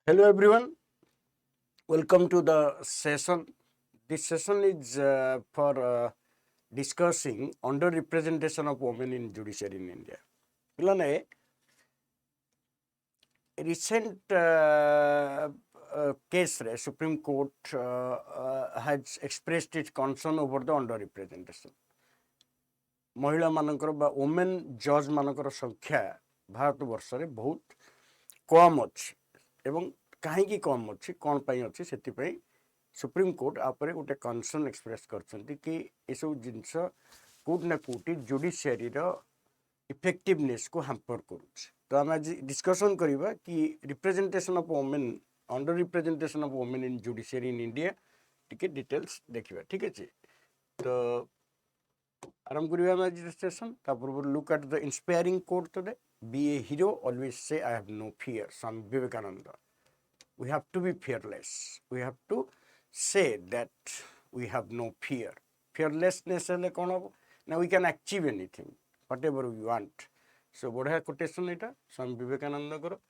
Hello everyone, welcome to the session. This session is for discussing underrepresentation of women in judiciary in India. Pilane, recent case re Supreme Court has expressed its concern over the underrepresentation. महिला मानकर बा women जज मानकर संख्या भारत वर्ष रे बहुत कम अछि एवं कहीं कम अच्छी कौन पाई अच्छी से सुप्रीम कोर्ट आपरे गोटे कनसर्न एक्सप्रेस करछंती कि एसब जिनस कोट ना कोटी जुडिशियरी रो इफेक्टिवनेस को हैम्पर करूछ। तो आम आज डिस्कशन करिबा कि representation of women under representation of women in judiciary in India टिके डिटेल्स देखिबा। ठीक अछि, तो आरंभ करिबा हम आज सेशन। ता पूर्व look at the inspiring quote today. Be a hero, always say I have no fear, Swami Vivekananda. We have to be fearless. We have to say that we have no fear. Fearlessness is now we can achieve anything, whatever we want. So, बढ़िया quotation इटा स्वामी विवेकानंद करो.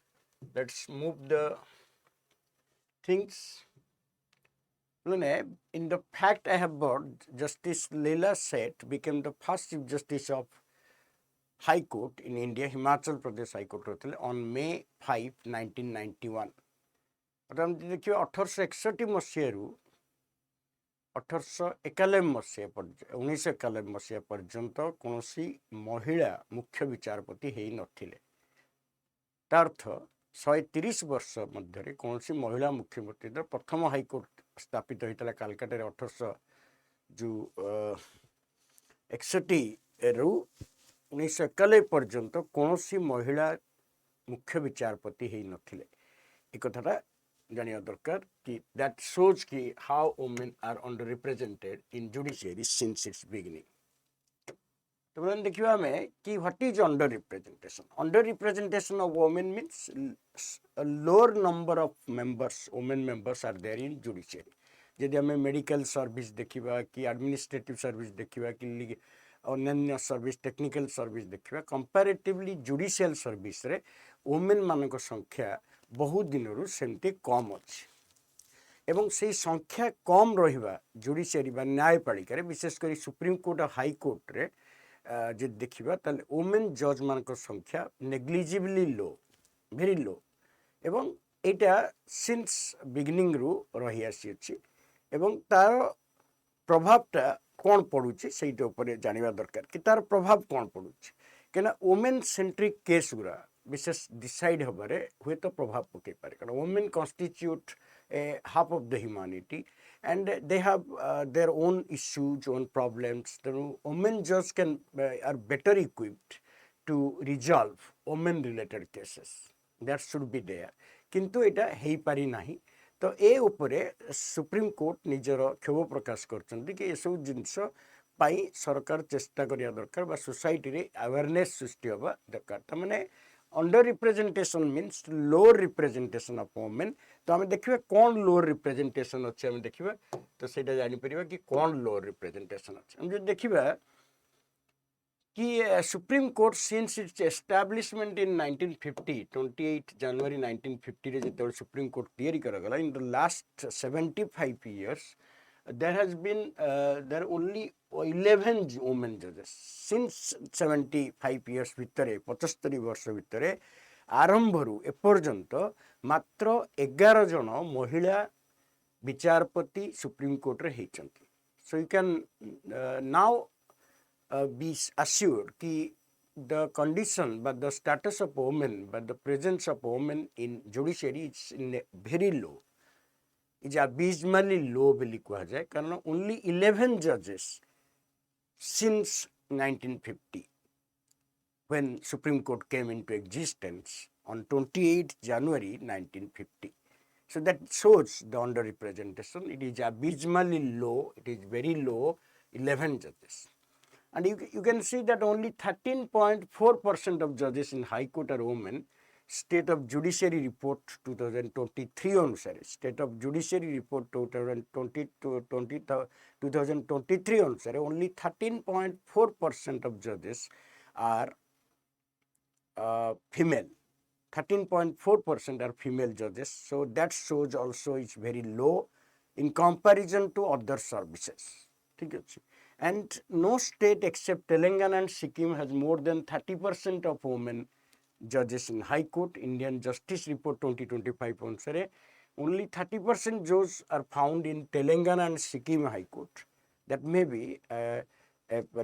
Let's move the things. In the fact I have brought, Justice Leela Seth became the first Chief Justice of High Court in India, Himachal Pradesh High Court on May 5, 1991. देखिए 1861 मसीह 1891 मसीह 1991 मसीह पर्यंत कौन महिला मुख्य विचारपति हो नथिले। तार अर्थ 130 वर्ष मध्य कौन महिला मुख्यमंत्री प्रथम हाईकोर्ट स्थापित होता कालकाटा 1861 रु 1991 पर्यंत कौन महिला मुख्य विचारपति हो नथिले। एक कथाटा जानिया दरकार कि that shows कि how women are underrepresented in judiciary since its beginning. तो बरन देखिबा हमें कि what is underrepresentation? Underrepresentation of women means a lower number of members, women members are there in judiciary. यदि हमें मेडिकल सर्विस देखिबा कि एडमिनिस्ट्रेटिव सर्विस देखिबा कि अन्य सर्विस टेक्निकल सर्विस देखिबा कंपैरेटिवली जुडिशियल सर्विस रे वुमेन मानक संख्या बहुत दिन सेमती कम अच्छी एवं से संख्या कम रहिबा जुडिशियरी बा न्यायपालिका रे विशेषकर सुप्रीम कोर्ट और हाई कोर्ट रे जे देखिबा ताले वुमेन जज मानक संख्या नेग्लिजिबली लो, वेरी लो एवं एटा सिंस बिगिनिंग रु रही आसी अछि एवं तार प्रभावटा कौन पड़ुछि सेइटा ऊपर जानिबा दरकार कि तार प्रभाव कौन पड़ुछि केना वुमेन सेंट्रिक केस गुरा विशेष डिसाइड होबारे हुए तो प्रभाव पकई पारे कारण women constitute a half of the humanity and they have their own issues, own problems. तेणु वुमेन जज can are better equipped to resolve women related cases, that should be there, किंतु एटा हेई पारि नाही। तो ए उपरे सुप्रीम कोर्ट निजर क्षोभ प्रकाश करछन्ती कि एसब जिनस पाई सरकार चेष्टा करिया दरकार बा सोसाइटी रे अवेयरनेस सृष्टि होबा दरकार। त माने under representation means lower representation of women. तो आम देखिए कौन लोअर रिप्रेजेंटेशन अच्छे आम देखिए तो सेटा जानि परिबा कि कौन लोअर रिप्रेजेंटेशन अच्छे। हम जो देखिबा कि supreme court since its establishment in 1950 28 जनवरी 1950 रे जेते सुप्रीम कोर्ट तैयारी करगला in the last 75 years there has been there are only 11 women judges since 75 years भितरे 75 वर्ष भितरे आरंभरू एपर्यंत मात्र 11 जन महिला विचारपति सुप्रीम कोर्ट रे हेचंती। So you can now be assured कि the condition but the status of women but the presence of women in judiciary is in very low, is abysmally low बोली कहा जाए कारण only 11 judges since 1950 when Supreme Court came into existence on 28 January 1950. So that shows the underrepresentation. It is abysmally low, it is very low, 11 judges. And you can see that only 13.4% of judges in High Court are women. State of Judiciary Report 2023 अनुसार State of Judiciary Report 2023 अनुसार only 13.4% of judges are female. 13.4% are female judges. So that shows also is very low in comparison to other services. And no state except Telangana and Sikkim has more than 30% of women judges in High Court. Indian Justice Report 2025 answer only 30% judges are found in Telangana and Sikkim High Court. That may be a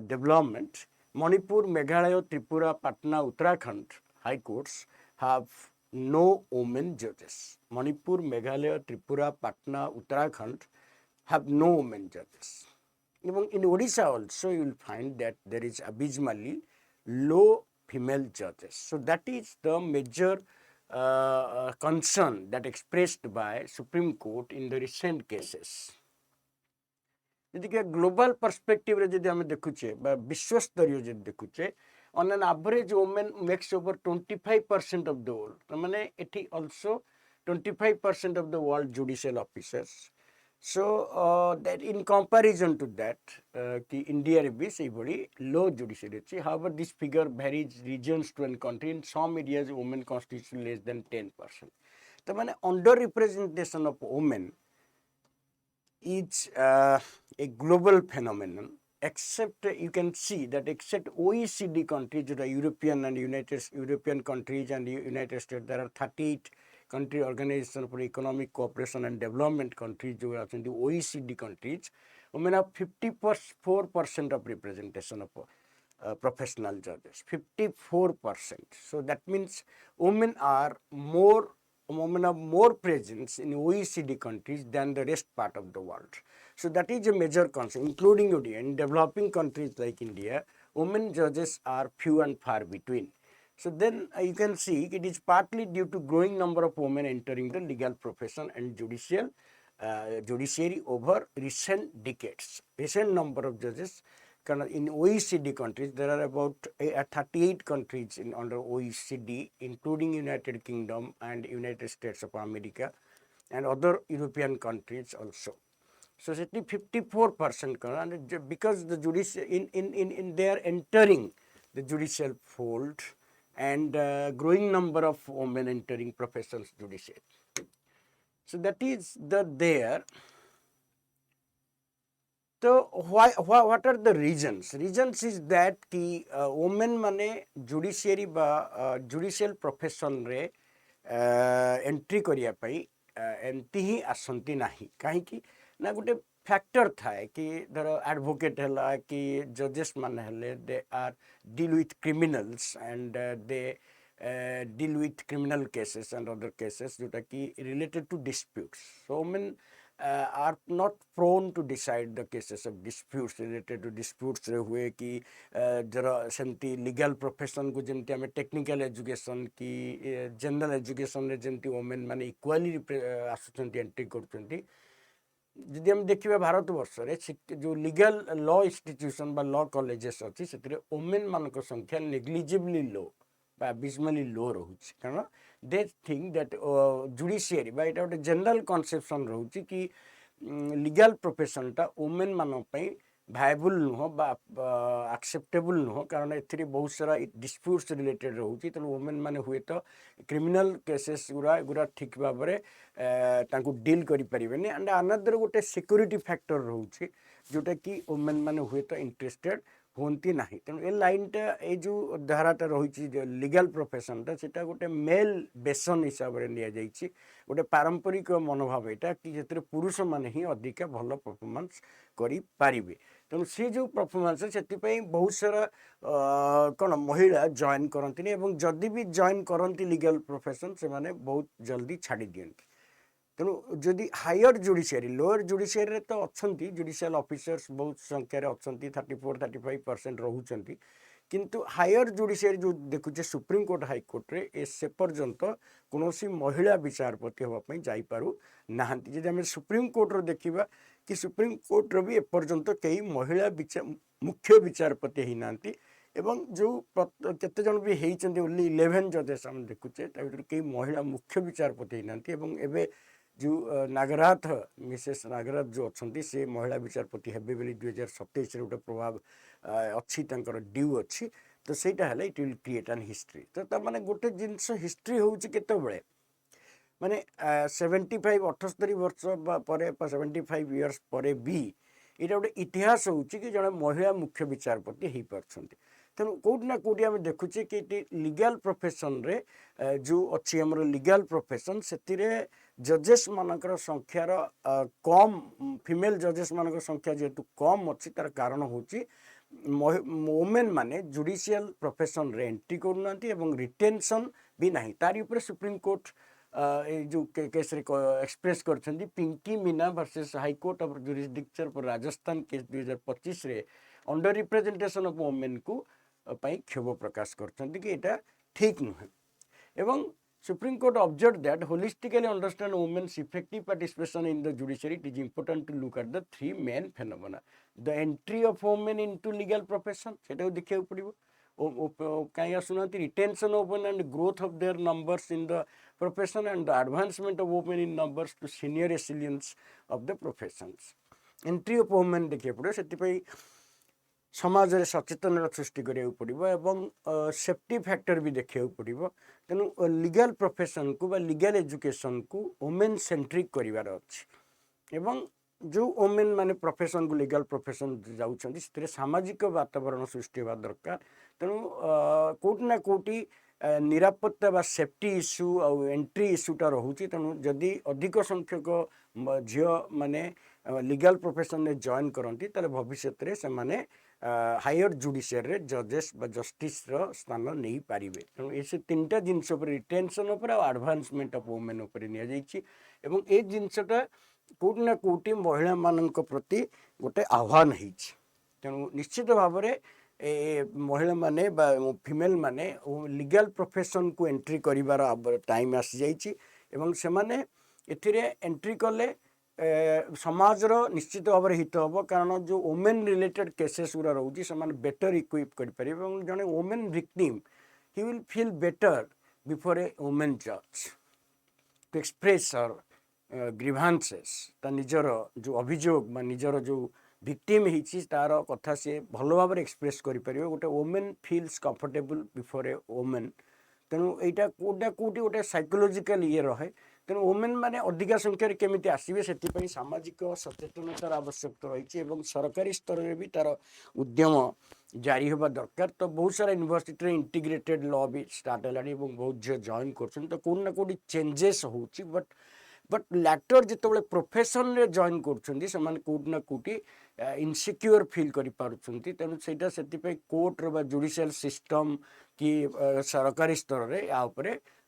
development. Manipur, Meghalaya, Tripura, Patna, Uttarakhand High Courts have no women judges. Manipur, Meghalaya, Tripura, Patna, Uttarakhand have no women judges. Even in Odisha also you will find that there is abysmally low female judges. So that is the major concern that expressed by Supreme Court in the recent cases. यदि global perspective रे यदि हमें देखुचे विश्व स्तरीय यदि देखुचे on an average women makes over 25% of the world. माने एठी also 25% of the world judicial officers. So that in comparison to that कि इंडिया रे भी सही बड़ी low judiciary अच्छी. However, this figure varies regions to and country. In some areas women constitute less than 10%. तो माने under representation of women is a global phenomenon, except you can see that except OECD countries, the European countries and the United States, there are 38 country organization for economic cooperation and development countries, जो are in the OECD countries, women have 54% of representation of professional judges, 54%. So that means women have more presence in OECD countries than the rest part of the world. So that is a major concern, including Odia. In developing countries like India, women judges are few and far between. So then you can see it is partly due to growing number of women entering the legal profession and judiciary over recent decades. Recent number of judges in OECD countries, there are about 38 countries under OECD, including United Kingdom and United States of America and other European countries also. So it's 54%, and because the judiciary in they are entering the judicial fold and growing number of women entering professions judiciary. So that is there. So what are the reasons? Reasons is that the women माने judiciary judicial profession रे entry करिया पाई एंती ही आसंती नहीं कहीं की ना गुटे factor था कि धरो advocate हला कि judges मान हले they are deal with criminals and they deal with criminal cases and other cases जोटा कि related to disputes. So women are not prone to decide the cases of disputes related to disputes रे हुए कि जरा सेंती legal profession को जंती हमें technical education की general education रे जंती women माने equally आसुचंती entry करचंती. यदि हम देखिबा भारत वर्ष रे जो लीगल लॉ इंस्टीट्यूशन बा लॉ कॉलेजेस अछि सेतरे वुमेन मानक संख्या नेग्लिजिबली लो बा abysmally लो रहुछि कारण they think that judiciary by it a general conception रहुछि कि legal profession टा वुमेन मानक पई viable नुह बा acceptable नुह कारण एथिरे बहुत सारा disputes related रहुछि त वुमेन माने हुए तो criminal cases गुरा ठीक भाबरे तांको डील करि परिबेनी एंड अनदर गोटे सिक्योरिटी फैक्टर रहुछि जोटा कि वुमेन माने हुए तो इंटरेस्टेड होंती नाही तेणु ए लाइनटा ए जो धाराटा रहिछि लीगल प्रोफेशनटा सेटा गोटे मेल बेसन हिसाब रे लिया जाइछि गोटे पारंपरिक मनोभाव एटा कि जेतरे पुरुष माने ही अधिक भलो परफॉर्मेंस करि पारिबे तेणु से जो परफॉर्मेंस सेति पई बहुत सारा कोन महिला जॉइन करंतिनी एवं जदि भी जॉइन करंती लीगल प्रोफेशन से माने बहुत जल्दी छाडी दियंती तेणु जदि हायर जुडिशियरी लोअर जुडिशियरी तो अच्छी जुडिशियल ऑफिसर्स बहुत संख्यार अच्छा 34-35% रोचंती किंतु हायर जुडिशियरी जो देखुचे सुप्रीम कोर्ट हाई कोर्ट रे ए पर्यंत कौन महिला विचारपति होगापी जापारू ना जब आम सुप्रीम कोर्ट रो देखा कि सुप्रीम कोर्ट रो भी एपर्यंत कई महिला मुख्य विचारपति ही ना एवं जो केते जन भी होती ओनली 11 जजेस आम देखुचे कई महिला मुख्य विचारपति ही ना एवं जो नागराथ मिसेस नागराथ जो अच्छा से महिला विचारपति हे 2027 गोटे प्रभाव अच्छी ड्यू अच्छी तो सेटा है it will create an history तो तार माने गोटे जिनस हिस्ट्री होउची केतेबेले माने 75 78 वर्ष पर 75 इयर्स पर भी यहाँ गोटे इतिहास होउची कि जड़े महिला मुख्य विचारपति हो पार्छन्ति तेणु कौटि ना कौटि आम देखुचे कि लीगल प्रोफेशन रे जो अच्छी आम लीगल प्रोफेशन से जजेस मानकर संख्यार कम फीमेल जजेस मानकर संख्या जेहेतु कम अच्छी तार कारण होची वोमेन माने जुडिशियल प्रोफेशन रे एंट्री करूना रिटेंशन भी नहीं तारी ऊपर सुप्रीम कोर्ट जो केस रे एक्सप्रेस करछन्ती Pinky Meena versus high court of jurisdiction for Rajasthan case 2025 रे अंडर रिप्रेजेंटेशन ऑफ वोमेन को पई क्षोभ प्रकाश करछन्ती कि एटा ठीक नुहे एवं Supreme Court observed that holistically understand women's effective participation in the judiciary, it is important to look at the three main phenomena. The entry of women into legal profession, सेटा देखिए पड़िबो कहीं आसुनांती retention of women and growth of their numbers in the profession and the advancement of women in numbers to senior echelons of the professions. Entry of women देखिए पड़िबो सेति समाज रे सचेतन सृष्टि करिया पड़िबो एवं safety factor भी देखिया पड़िबो तेनु लीगल प्रोफेशन को बा लीगल एजुकेशन को वुमेन सेंट्रिक करिवार अछि एवं जो वुमेन माने प्रोफेशन को लीगल प्रोफेशन जाउछन्ती सेते सामाजिक वातावरण सृष्टि होबा दरकार तेनु कोटि ना कोटि निरापत्ता बा सेफ्टी इश्यू और एंट्री इश्यूटा रोचे तेणु जदि अधिक संख्यक झील माने लीगल प्रोफेशन में जॉइन करती भविष्य में से माने हायर जुडिशियरी रे जजेस बा जस्टिस रो स्थान नहीं पारे तेणु ये तीनटा जिनस रिटेंशन एडवांसमेंट ऑफ वुमेन निया जाइछि एवं ए जिनसटा कोटि ना कोटि महिला मानक प्रति गोटे आह्वान होइछि तेणु निश्चित भाव में महिला माने बा फीमेल माने लीगल प्रोफेशन को एंट्री करिवार टाइम आसी जाइछि एवं से माने एथिरे एंट्री कले समाजर निश्चित भाव में हित हम कारण जो वुमेन रिलेटेड केसेस गुरा रोचे से बेटर इक्विप कर जड़े women victim he will feel better before A women जज टू एक्सप्रेस हर ग्रीवांसेस ता निजर जो अभियोग निजर जो विक्टिम होती तार कथा सी भल भाव एक्सप्रेस कर गोटे women फिल्स comfortable before A women तेणु यहाँ कोटा कोटी गोटे साइकोलोजिकल ये रहे तेणु वुमेन माने अधिका संख्यार केमिति आसीबे सेति सामाजिक सचेतनतार आवश्यकता रही सरकारी स्तर में भी तार उद्यम जारी होगा दरकार तो बहुत सारा यूनिवर्सिटी इंटीग्रेटेड लॉ भी स्टार्ट है बहुत झील जॉइन कर तो कौन ना कौटी चेंजेस हो बट लैटर जिते प्रोफेशन रे जॉइन कर कौटी ना कौटी इनसिक्योर फील कर तेणु से कोर्ट रो जुडिशियल सिस्टम कि सरकारी स्तर में या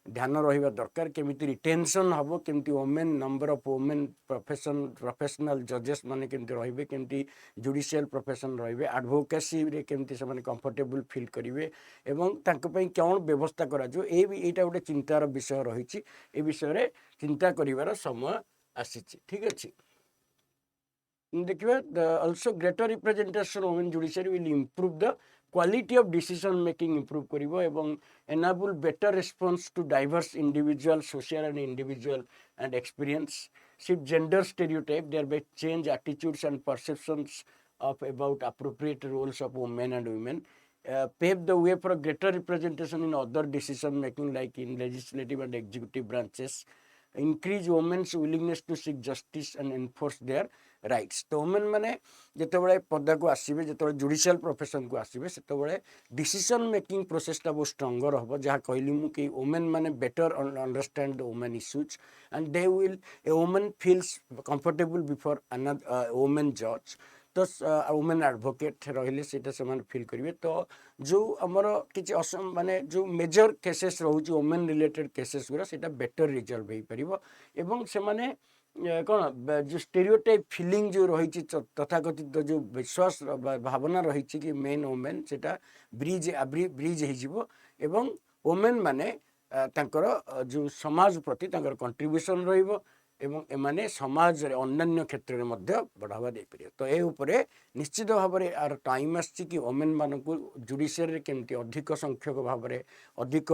ध्यान रहा दरकार केमिति रिटेंशन हम केमिति women number of women professional जजेस माने केमिति रहिबे केमिति जुडिशियल प्रोफेशन रहिबे एडवोकेसी रे केमिति से कंफर्टेबल फील करिवे एवं तांको पई कोन व्यवस्था करा जो एटा गोटे चिंतार विषय रही ए विषय रे चिंता करिवार समय आसीछि ठीक अछि देखिए also greater representation of women judiciary will improve the quality of decision making improve करिवो एवं enable better response to diverse individual social and individual and experience shift gender stereotype thereby change attitudes and perceptions of about appropriate roles of women and women pave the way for a greater representation in other decision making like in legislative and executive branches increase women's willingness to seek justice and enforce their rights तो women माने जितेबाला पदा को आसबे जो judicial profession को आसबे से decision making प्रोसेसटा बहुत stronger हम जहाँ कहली मुझे वुमेन माने better understand the women issues and they will A women feels comfortable before another women जज तो वुमेन एडवोकेट रहिले सेटा से फील करेंगे तो जो आमर कि माने जो मेजर केसेस रोचे वुमेन रिलेटेड केसेस गुरा सेटा बेटर रिजल्व हो पार एवं से कौन जो स्टेरियोटाइप फिलिंग जो रही तथाकथित जो विश्वास भावना रही कि मेन वुमेन सेटा ब्रिज हो एवं वुमेन माने तांकर जो समाज प्रति तांकर कंट्रीब्यूशन रहिबो एवं एमाने समाज रे अन्य क्षेत्र में बढ़ावा दे पारे तो ए उपरे निश्चित भाव में आर टाइम आछि कि वुमेन मानकु जुडिशियरी केमती अधिक संख्यक भाव में अधिक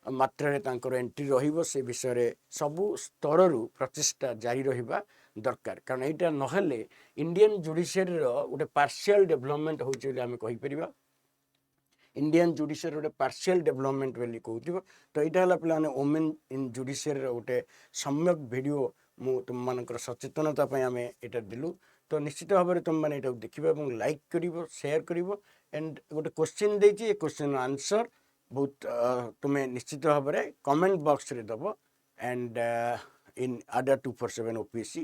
मात्रा रे तांकर एंट्री रहिबो से विषय रे सबु स्तररु प्रचेष्टा जारी रहिबा दरकार कारण एटा नहेले इंडियन जुडिशियरी रो गोटे पार्शियल डेवलपमेंट होछि आमे कहि परिबा इंडियन जुडिशियरी गोटे पार्शियल डेवलपमेंट बोली कहूथिबो तो यहाँ है पे वोमेन इन जुडिशियरी गोटे सम्यक वीडियो मु तुम मानकर सचेतनता आम यहाँ देलु तो निश्चित भाव में तुम मैंने देखा और लाइक कर शेयर कर एंड गोटे क्वेश्चन देती क्वेश्चन आंसर बहुत तुम्हें निश्चित भाव में कमेंट बॉक्स रे दब and in Adda 247 OPSC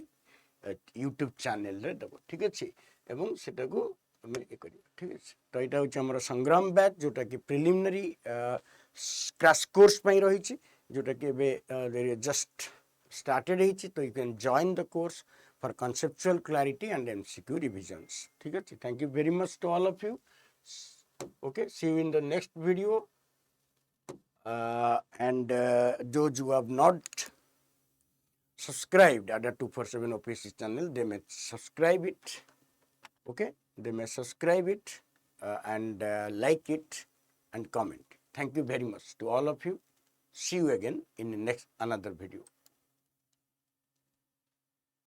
YouTube channel रे दब ठीक अच्छे एवं सेटा को तुम ये कर ठीक अच्छे तो यहाँ हूँ संग्राम बैच जोटा कि प्रिलिमिनरी क्रैश कोर्स रही जोटा कि जस्ट started ହେଇଛି तो you can join the course for conceptual clarity and MCQ revisions ठीक है thank you very much to all of you okay see you in the next video and those who have not subscribed at the 247 OPSC channel they may subscribe it okay they may subscribe it and like it and comment thank you very much to all of you see you again in the next another video